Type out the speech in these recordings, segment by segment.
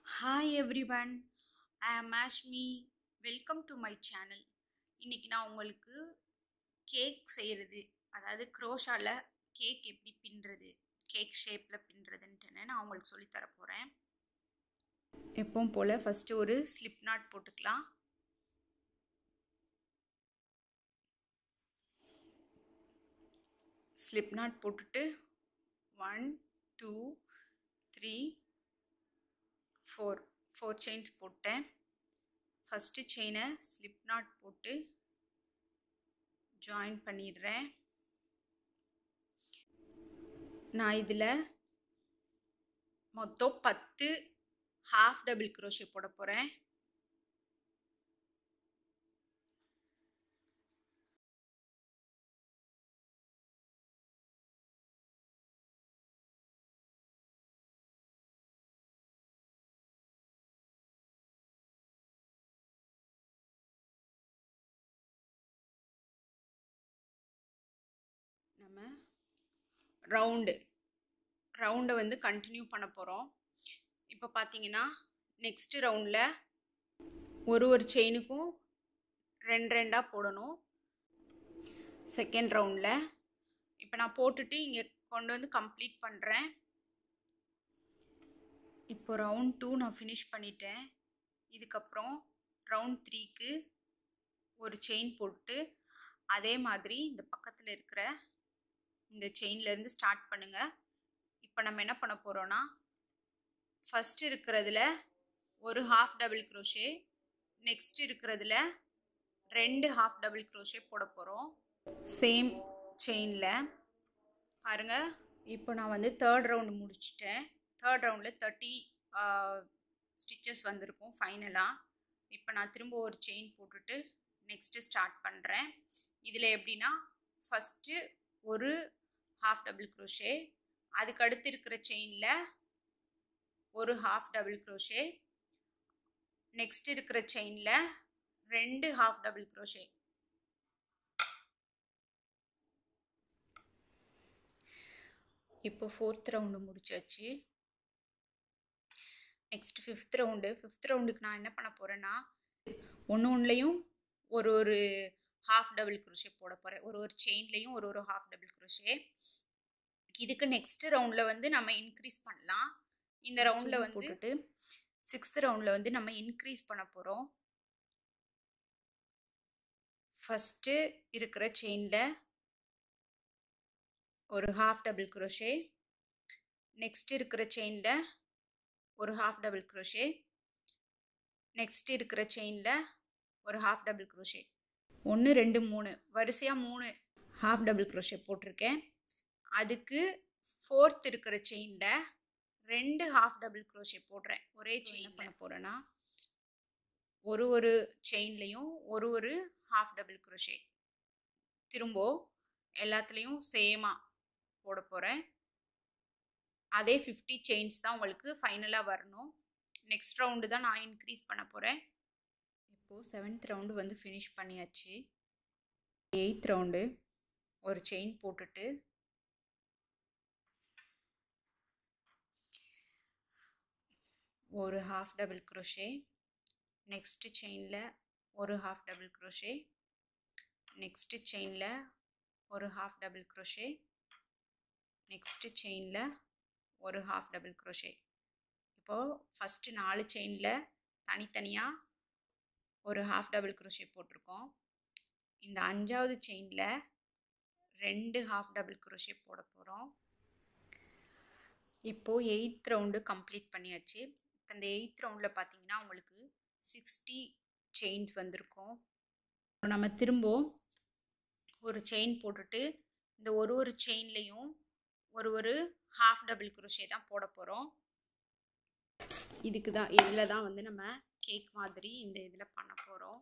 Hi everyone, I am Ashmi. Welcome to my channel. இன்னைக்கு நான் உங்களுக்கு கேக் செய்கிறது, அதாவது க்ரோஷால கேக் எப்படி பின்னுறது, கேக் ஷேப்பில் பின்னுறதுன்ட்டு நான் உங்களுக்கு சொல்லித்தர போகிறேன். எப்பவும் போல் ஃபஸ்ட்டு ஒரு ஸ்லிப் நாட் போட்டுக்கலாம். ஸ்லிப் நாட் போட்டுட்டு 1 2 3 4 செயின்ஸ் போட்டேன். ஃபஸ்ட்டு செயினை ஸ்லிப் நாட் போட்டு ஜாயின் பண்ணிடுறேன். நான் இதில் மொத்தம் 10 ஹாஃப் டபுள் க்ரோஷே போட போகிறேன். நம்ம ரவுண்டை வந்து கண்டினியூ பண்ண போகிறோம். இப்போ பார்த்தீங்கன்னா நெக்ஸ்ட்டு ரவுண்டில் ஒரு செயினுக்கும் ரெண்டாக போடணும். செகண்ட் ரவுண்டில் இப்போ நான் போட்டுட்டு இங்கே கொண்டு வந்து கம்ப்ளீட் பண்ணுறேன். இப்போ ரவுண்ட் 2 நான் ஃபினிஷ் பண்ணிட்டேன். இதுக்கப்புறம் ரவுண்ட் 3க்கு ஒரு செயின் போட்டு அதே மாதிரி இந்த பக்கத்தில் இருக்கிற இந்த செயின்லேருந்து ஸ்டார்ட் பண்ணுங்கள். இப்போ நம்ம என்ன பண்ண போகிறோன்னா, ஃபஸ்ட் இருக்கிறதுல ஒரு ஹாஃப் டபுள் க்ரோஷே, நெக்ஸ்ட் இருக்கிறதுல 2 ஹாஃப் டபுள் க்ரோஷே போட போகிறோம் சேம் செயினில். பாருங்கள், இப்போ நான் வந்து தேர்ட் ரவுண்டு முடிச்சிட்டேன். தேர்ட் ரவுண்டில் 30 ஸ்டிச்சஸ் வந்திருக்கும் ஃபைனலாக. இப்போ நான் திரும்ப ஒரு செயின் போட்டுட்டு நெக்ஸ்ட்டு ஸ்டார்ட் பண்ணுறேன். இதில் எப்படின்னா, ஃபஸ்ட்டு ஒரு ஹாஃப் டபுள் க்ரோஷே, அதுக்கு அடுத்து இருக்கிற செயினில் ஒரு ஹாஃப் டபுள் க்ரோஷே, நெக்ஸ்ட் இருக்கிற செயினில் 2 ஹாஃப் டபுள் க்ரோஷே. இப்போ ஃபோர்த் ரவுண்டு முடிச்சாச்சு. நெக்ஸ்ட் ஃபிஃப்த் ரவுண்டுக்கு நான் என்ன பண்ண போகிறேன்னா, ஒன்றுலையும் ஒரு ஹாஃப் டபுள் க்ரோஷே போட போகிறேன். ஒரு செயின்லேயும் ஒரு ஹாஃப் டபுள் க்ரோஷே. இதுக்கு நெக்ஸ்ட் ரவுண்டில் வந்து நம்ம இன்க்ரீஸ் பண்ணலாம். இந்த ரவுண்டில் வந்து போட்டுட்டு 6th ரவுண்டில் வந்து நம்ம இன்க்ரீஸ் பண்ண போகிறோம். ஃபஸ்ட்டு இருக்கிற செயினில் ஒரு ஹாஃப் டபுள் க்ரோஷே, நெக்ஸ்ட் இருக்கிற செயினில் ஒரு ஹாஃப் டபுள் க்ரோஷே, நெக்ஸ்ட் இருக்கிற செயினில் ஒரு ஹாஃப் டபுள் க்ரோஷே. 1 2 3 வரிசையாக 3 ஹாஃப் டபுள் க்ரோஷே போட்டிருக்கேன். அதுக்கு ஃபோர்த் இருக்கிற செயினில் 2 ஹாஃப் டபுள் க்ரோஷே போடுறேன். ஒரே செயின் பண்ண போகிறேன்னா, ஒரு செயின்லேயும் ஒரு ஹாஃப் டபுள் க்ரோஷே. திரும்ப எல்லாத்துலேயும் சேமாக போட போகிறேன். அதே 50 செயின்ஸ் தான் உங்களுக்கு ஃபைனலாக வரணும். நெக்ஸ்ட் ரவுண்டு தான் நான் இன்க்ரீஸ் பண்ண போகிறேன். இப்போது 7th ரவுண்டு வந்து ஃபினிஷ் பண்ணியாச்சு. 8th ரவுண்டு ஒரு செயின் போட்டுட்டு ஒரு ஹாஃப் டபுள் க்ரோஷே, நெக்ஸ்ட்டு செயினில் ஒரு ஹாஃப் டபுள் க்ரோஷே, நெக்ஸ்ட்டு செயினில் ஒரு ஹாஃப் டபுள் க்ரோஷே, நெக்ஸ்ட்டு செயினில் ஒரு ஹாஃப் டபுள் க்ரோஷே. இப்போது ஃபஸ்ட்டு 4 செயினில் தனித்தனியாக ஒரு ஹாஃப் டபுள் க்ரோஷே போட்டிருக்கோம். இந்த 5வது செயினில் 2 ஹாஃப் டபுள் க்ரோஷே போட போகிறோம். இப்போது 8th ரவுண்டு கம்ப்ளீட் பண்ணியாச்சு. இப்போ இந்த 8th ரவுண்டில் பார்த்தீங்கன்னா உங்களுக்கு 60 செயின்ஸ் வந்திருக்கும். நம்ம திரும்ப ஒரு செயின் போட்டுட்டு இந்த ஒரு செயின்லேயும் ஒரு ஹாஃப் டபுள் க்ரோஷே தான் போட போகிறோம். இதில் தான் வந்து நம்ம கேக் மாதிரி இந்த இதில் பண்ண போகிறோம்.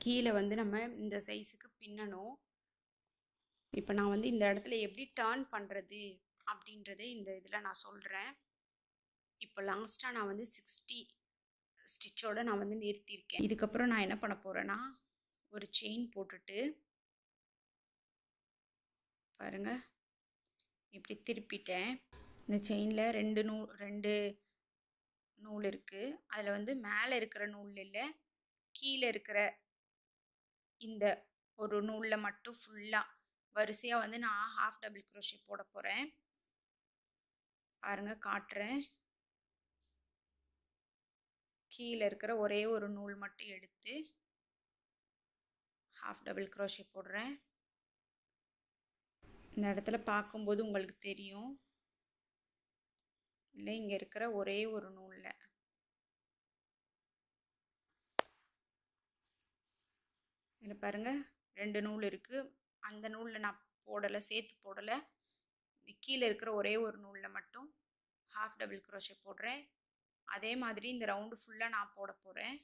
கீழே வந்து நம்ம இந்த சைஸுக்கு பின்னணும். இப்போ நான் வந்து இந்த இடத்துல எப்படி டர்ன் பண்ணுறது அப்படின்றத இந்த இதில் நான் சொல்கிறேன். இப்போ லாஸ்ட்டாக நான் வந்து 60 ஸ்டிச்சோடு நான் வந்து நிறுத்தியிருக்கேன். இதுக்கப்புறம் நான் என்ன பண்ண போகிறேன்னா, ஒரு செயின் போட்டுட்டு பாருங்கள், இப்படி திருப்பிட்டேன். இந்த செயினில் 2 நூல் இருக்குது. அதில் வந்து மேலே இருக்கிற நூல் இல்லை, கீழே இருக்கிற இந்த ஒரு நூலில் மட்டும் ஃபுல்லாக வரிசையாக வந்து நான் ஹாஃப் டபுள் க்ரோஷே போட போகிறேன். பாருங்கள், காட்டுறேன். கீழே இருக்கிற ஒரே ஒரு நூல் மட்டும் எடுத்து ஹாஃப் டபுள் க்ரோஷே போடுறேன். இந்த இடத்துல பார்க்கும்போது உங்களுக்கு தெரியும், இல்லை இங்கே இருக்கிற ஒரே ஒரு நூலில் இதில் பாருங்கள் 2 நூல் இருக்குது. அந்த நூலில் நான் போடலை, சேர்த்து போடலை. கீழே இருக்கிற ஒரே ஒரு நூலில் மட்டும் ஹாஃப் டபுள் க்ரோஷே போடுறேன். அதே மாதிரி இந்த ரவுண்டு ஃபுல்லாக நான் போட போகிறேன்.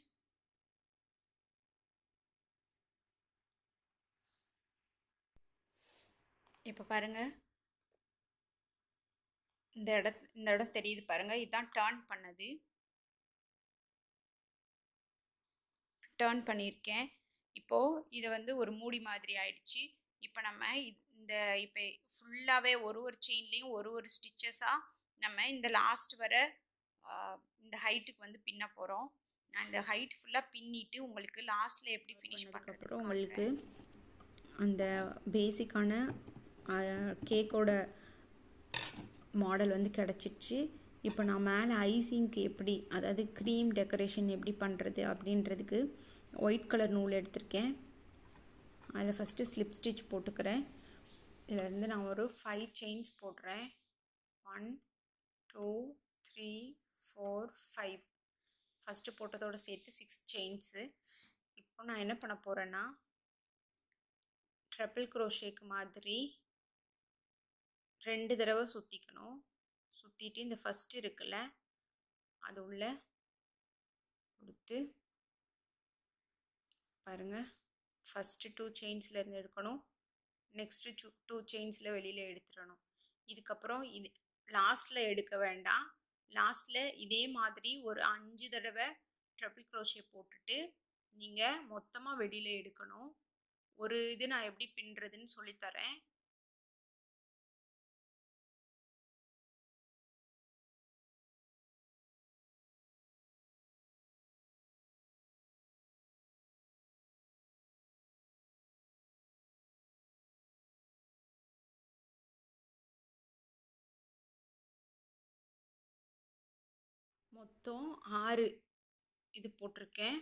இப்போ பாருங்கள், இந்த இடம் தெரியுது பாருங்கள், இதுதான் டர்ன் பண்ணது. டர்ன் பண்ணியிருக்கேன். இப்போது இதை வந்து ஒரு மூடி மாதிரி ஆயிடுச்சு. இப்போ நம்ம இப்போ ஃபுல்லாகவே ஒரு செயின்லேயும் ஒரு ஸ்டிச்சஸாக நம்ம இந்த லாஸ்ட் வர இந்த ஹைட்டுக்கு வந்து பின்ன போகிறோம். நான் இந்த ஹைட் ஃபுல்லாக பின்னிட்டு உங்களுக்கு லாஸ்ட்டில் எப்படி ஃபினிஷ் பண்ணுறதுக்கு உங்களுக்கு அந்த பேசிக்கான கேக்கோட மாடல் வந்து கிடச்சிடுச்சு. இப்போ நான் மேலே ஐசிங்க்கு எப்படி, அதாவது க்ரீம் டெக்கரேஷன் எப்படி பண்ணுறது அப்படின்றதுக்கு ஒயிட் கலர் நூல் எடுத்திருக்கேன். அதில் ஃபஸ்ட்டு ஸ்லிப் ஸ்டிச் போட்டுக்கிறேன். இதிலேருந்து நான் ஒரு 5 செயின்ஸ் போடுறேன். 1 2 3 4 5. ஃபஸ்ட்டு போட்டதோடு சேர்த்து 6 செயின்ஸு. இப்போ நான் என்ன பண்ண போகிறேன்னா, ட்ரிபிள் க்ரோஷேக்கு மாதிரி 2 தடவை சுற்றிக்கணும். சுற்றிட்டு இந்த ஃபஸ்ட்டு இருக்குல்ல, அது உள்ள கொடுத்து பாருங்கள், ஃபஸ்ட்டு 2 செயின்ஸ்லேருந்து எடுக்கணும். நெக்ஸ்ட்டு 2 செயின்ஸில் வெளியில் எடுத்துடணும். இதுக்கப்புறம் இது லாஸ்ட்டில் எடுக்க வேண்டாம். லாஸ்ட்டில் இதே மாதிரி ஒரு 5 தடவை ட்ரிபிள் க்ரோஷே போட்டுட்டு நீங்கள் மொத்தமாக வெளியில் எடுக்கணும். ஒரு இது நான் எப்படி பின்னுறதுன்னு சொல்லித்தரேன். மொத்தம் 6 இது போட்டிருக்கேன்.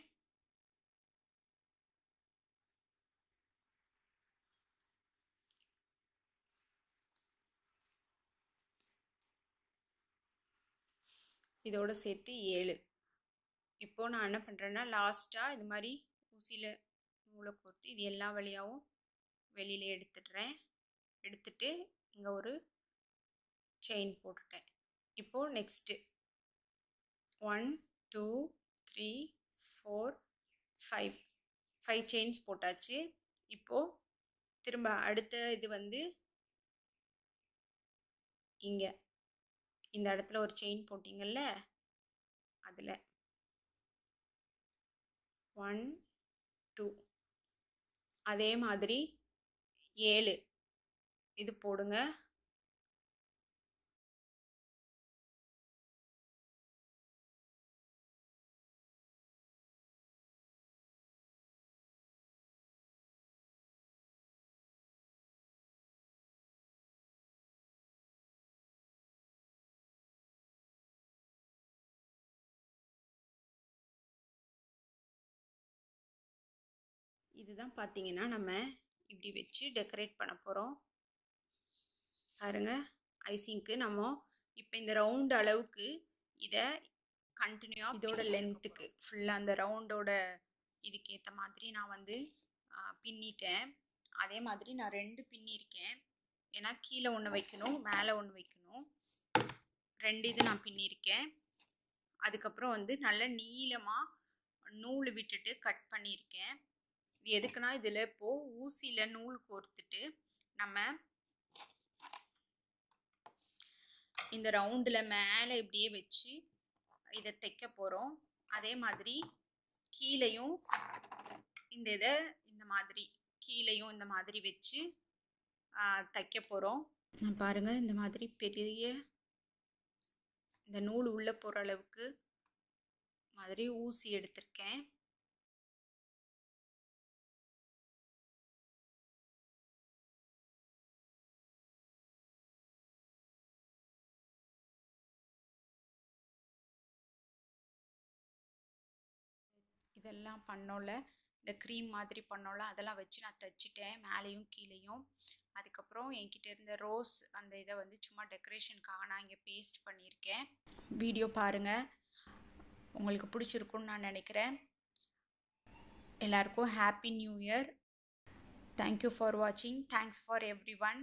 இதோட சேர்த்து 7. இப்போது நான் என்ன பண்ணுறேன்னா, லாஸ்ட்டாக இது மாதிரி ஊசியில் நூலை கோர்த்து இது எல்லா வழியாகவும் வெளியில் எடுத்துடுறேன். எடுத்துட்டு இங்கே ஒரு செயின் போட்டுட்டேன். இப்போது நெக்ஸ்ட்டு 1 2 3 4 5 செயின்ஸ் போட்டாச்சு. இப்போது திரும்ப அடுத்த இது வந்து இங்கே இந்த இடத்துல ஒரு செயின் போட்டிங்கள்ல, அதில் 1 2 அதே மாதிரி 7 இது போடுங்க. இதுதான் பார்த்தீங்கன்னா நம்ம இப்படி வச்சு டெக்கரேட் பண்ண போகிறோம். பாருங்க, ஐசிங்க்கு நம்ம இப்போ இந்த ரவுண்ட் அளவுக்கு இதை கண்டினியூவாக இதோட லென்த்துக்கு ஃபுல்லாக அந்த ரவுண்டோட இதுக்கேற்ற மாதிரி நான் வந்து பின்னிட்டேன். அதே மாதிரி நான் 2 பின்னியிருக்கேன். ஏன்னா கீழே ஒன்று வைக்கணும், மேலே ஒன்று வைக்கணும். 2 இது நான் பின்னியிருக்கேன். அதுக்கப்புறம் வந்து நல்ல நீளமாக நூல் விட்டுட்டு கட் பண்ணியிருக்கேன். இது எதுக்குன்னா, இதில் இப்போது ஊசியில் நூல் கோர்த்துட்டு நம்ம இந்த ரவுண்டில் மேலே இப்படியே வச்சு இதை தைக்க போகிறோம். அதே மாதிரி கீழையும் இந்த இதை இந்த மாதிரி கீழையும் இந்த மாதிரி வச்சு தைக்க போகிறோம். பாருங்கள், இந்த மாதிரி பெரிய இந்த நூல் உள்ளே போகிற அளவுக்கு மாதிரி ஊசி எடுத்திருக்கேன். இதெல்லாம் பண்ணோல, இந்த க்ரீம் மாதிரி பண்ணோல, அதெல்லாம் வச்சு நான் தைச்சிட்டேன் மேலேயும் கீழேயும். அதுக்கப்புறம் என்கிட்ட இருந்த ரோஸ் அந்த இதை வந்து சும்மா டெக்கரேஷனுக்காக நான் இங்கே பேஸ்ட் பண்ணியிருக்கேன். வீடியோ பாருங்கள், உங்களுக்கு பிடிச்சிருக்குன்னு நான் நினைக்கிறேன். எல்லாருக்கும் happy new year. Thank you for வாட்சிங். Thanks for every one.